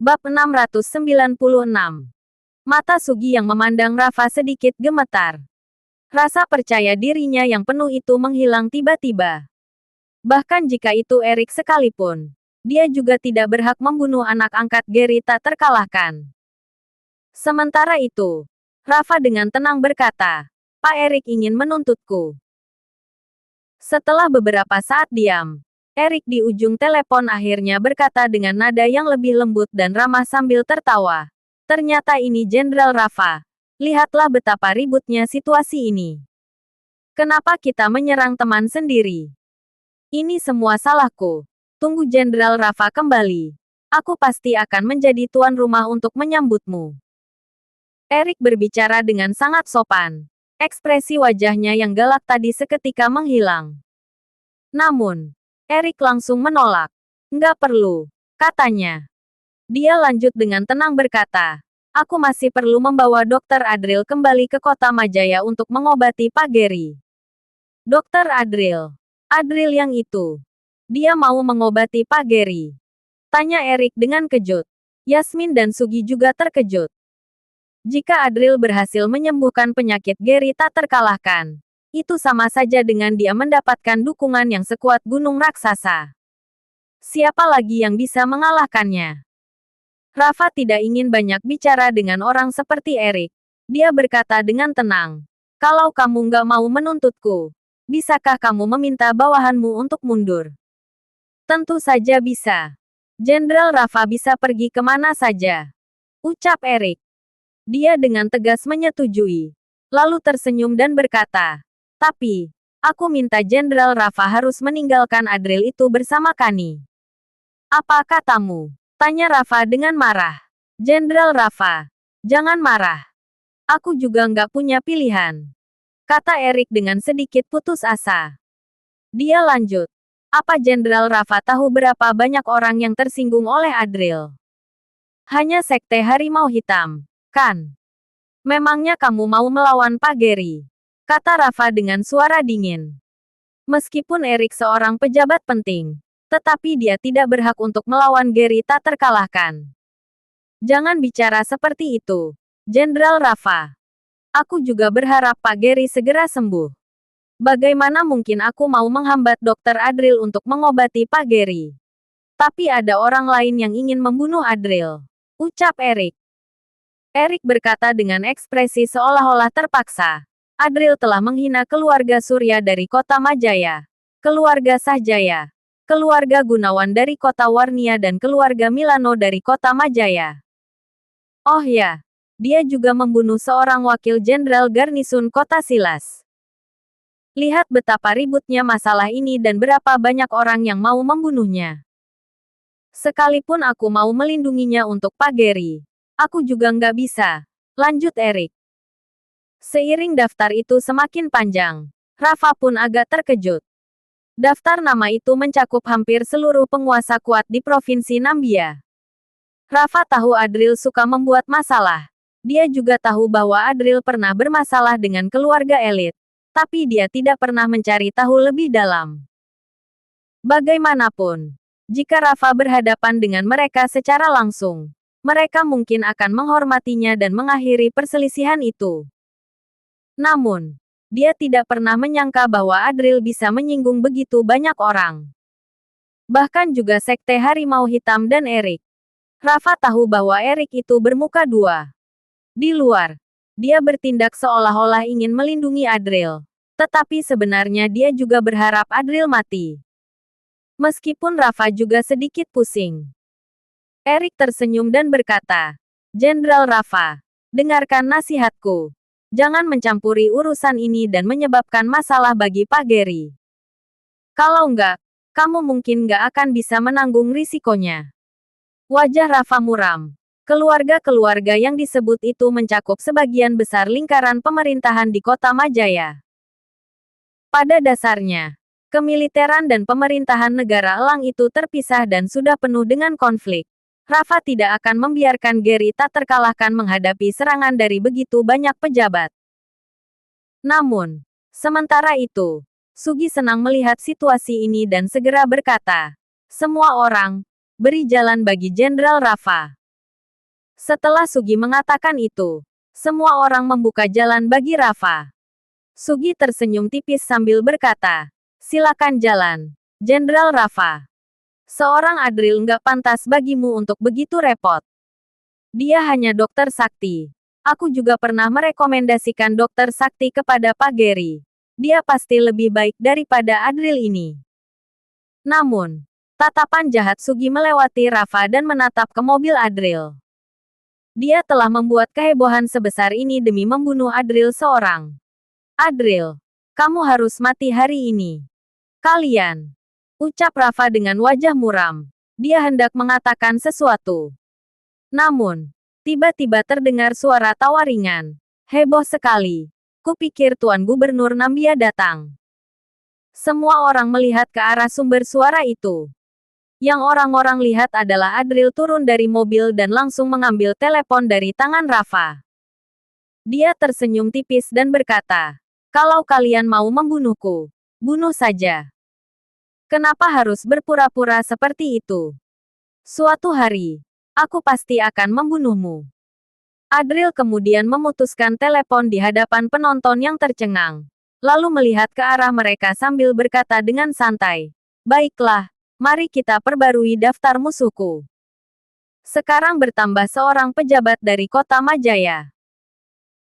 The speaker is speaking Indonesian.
Bab 696. Mata Sugi yang memandang Rafa sedikit gemetar. Rasa percaya dirinya yang penuh itu menghilang tiba-tiba. Bahkan jika itu Erik sekalipun, dia juga tidak berhak membunuh anak angkat Gary tak terkalahkan. Sementara itu, Rafa dengan tenang berkata, "Pak Erik ingin menuntutku." Setelah beberapa saat diam, Erik di ujung telepon akhirnya berkata dengan nada yang lebih lembut dan ramah sambil tertawa. "Ternyata ini Jenderal Rafa. Lihatlah betapa ributnya situasi ini. Kenapa kita menyerang teman sendiri? Ini semua salahku. Tunggu Jenderal Rafa kembali. Aku pasti akan menjadi tuan rumah untuk menyambutmu." Erik berbicara dengan sangat sopan. Ekspresi wajahnya yang galak tadi seketika menghilang. Namun, Erik langsung menolak. "Nggak perlu," katanya. Dia lanjut dengan tenang berkata, "Aku masih perlu membawa Dokter Adril kembali ke kota Majaya untuk mengobati Pak Gary." "Dokter Adril? Adril yang itu? Dia mau mengobati Pak Gary?" tanya Erik dengan kejut. Yasmin dan Sugi juga terkejut. Jika Adril berhasil menyembuhkan penyakit Gary tak terkalahkan, itu sama saja dengan dia mendapatkan dukungan yang sekuat gunung raksasa. Siapa lagi yang bisa mengalahkannya? Rafa tidak ingin banyak bicara dengan orang seperti Erik. Dia berkata dengan tenang, "Kalau kamu nggak mau menuntutku, bisakah kamu meminta bawahanmu untuk mundur?" "Tentu saja bisa. Jenderal Rafa bisa pergi kemana saja," ucap Erik. Dia dengan tegas menyetujui, lalu tersenyum dan berkata, "Tapi, aku minta Jenderal Rafa harus meninggalkan Adril itu bersama Kani." "Apa katamu?" tanya Rafa dengan marah. "Jenderal Rafa, jangan marah. Aku juga nggak punya pilihan," kata Erik dengan sedikit putus asa. Dia lanjut, "Apa Jenderal Rafa tahu berapa banyak orang yang tersinggung oleh Adril? Hanya Sekte Harimau Hitam, kan? Memangnya kamu mau melawan Pak Gary?" kata Rafa dengan suara dingin. Meskipun Erik seorang pejabat penting, tetapi dia tidak berhak untuk melawan Gary tak terkalahkan. "Jangan bicara seperti itu, Jenderal Rafa. Aku juga berharap Pak Gary segera sembuh. Bagaimana mungkin aku mau menghambat Dokter Adril untuk mengobati Pak Gary? Tapi ada orang lain yang ingin membunuh Adril," ucap Erik. Erik berkata dengan ekspresi seolah-olah terpaksa. "Adril telah menghina keluarga Surya dari kota Majaya, keluarga Sahjaya, keluarga Gunawan dari kota Warnia dan keluarga Milano dari kota Majaya. Oh ya, dia juga membunuh seorang wakil jenderal garnisun kota Silas. Lihat betapa ributnya masalah ini dan berapa banyak orang yang mau membunuhnya. Sekalipun aku mau melindunginya untuk Pak Gary, aku juga nggak bisa," lanjut Erik. Seiring daftar itu semakin panjang, Rafa pun agak terkejut. Daftar nama itu mencakup hampir seluruh penguasa kuat di Provinsi Nambia. Rafa tahu Adril suka membuat masalah. Dia juga tahu bahwa Adril pernah bermasalah dengan keluarga elit. Tapi dia tidak pernah mencari tahu lebih dalam. Bagaimanapun, jika Rafa berhadapan dengan mereka secara langsung, mereka mungkin akan menghormatinya dan mengakhiri perselisihan itu. Namun, dia tidak pernah menyangka bahwa Adril bisa menyinggung begitu banyak orang. Bahkan juga Sekte Harimau Hitam dan Erik. Rafa tahu bahwa Erik itu bermuka dua. Di luar, dia bertindak seolah-olah ingin melindungi Adril. Tetapi sebenarnya dia juga berharap Adril mati. Meskipun Rafa juga sedikit pusing. Erik tersenyum dan berkata, "Jenderal Rafa, dengarkan nasihatku. Jangan mencampuri urusan ini dan menyebabkan masalah bagi Pak Gary. Kalau enggak, kamu mungkin enggak akan bisa menanggung risikonya." Wajah Rafa muram. Keluarga-keluarga yang disebut itu mencakup sebagian besar lingkaran pemerintahan di kota Majaya. Pada dasarnya, kemiliteran dan pemerintahan negara elang itu terpisah dan sudah penuh dengan konflik. Rafa tidak akan membiarkan Gary tak terkalahkan menghadapi serangan dari begitu banyak pejabat. Namun, sementara itu, Sugi senang melihat situasi ini dan segera berkata, "Semua orang, beri jalan bagi Jenderal Rafa. Setelah Sugi mengatakan itu, semua orang membuka jalan bagi Rafa. Sugi tersenyum tipis sambil berkata, "Silakan jalan, Jenderal Rafa. Seorang Adril nggak pantas bagimu untuk begitu repot. Dia hanya dokter sakti. Aku juga pernah merekomendasikan dokter sakti kepada Pak Gary. Dia pasti lebih baik daripada Adril ini." Namun, tatapan jahat Sugi melewati Rafa dan menatap ke mobil Adril. Dia telah membuat kehebohan sebesar ini demi membunuh Adril seorang. "Adril, kamu harus mati hari ini. Kalian," ucap Rafa dengan wajah muram. Dia hendak mengatakan sesuatu. Namun, tiba-tiba terdengar suara tawa ringan. "Heboh sekali. Kupikir Tuan Gubernur Nambia datang." Semua orang melihat ke arah sumber suara itu. Yang orang-orang lihat adalah Adril turun dari mobil dan langsung mengambil telepon dari tangan Rafa. Dia tersenyum tipis dan berkata, "Kalau kalian mau membunuhku, bunuh saja. Kenapa harus berpura-pura seperti itu? Suatu hari, aku pasti akan membunuhmu." Adril kemudian memutuskan telepon di hadapan penonton yang tercengang. Lalu melihat ke arah mereka sambil berkata dengan santai, "Baiklah, mari kita perbarui daftar musuhku. Sekarang bertambah seorang pejabat dari kota Majaya."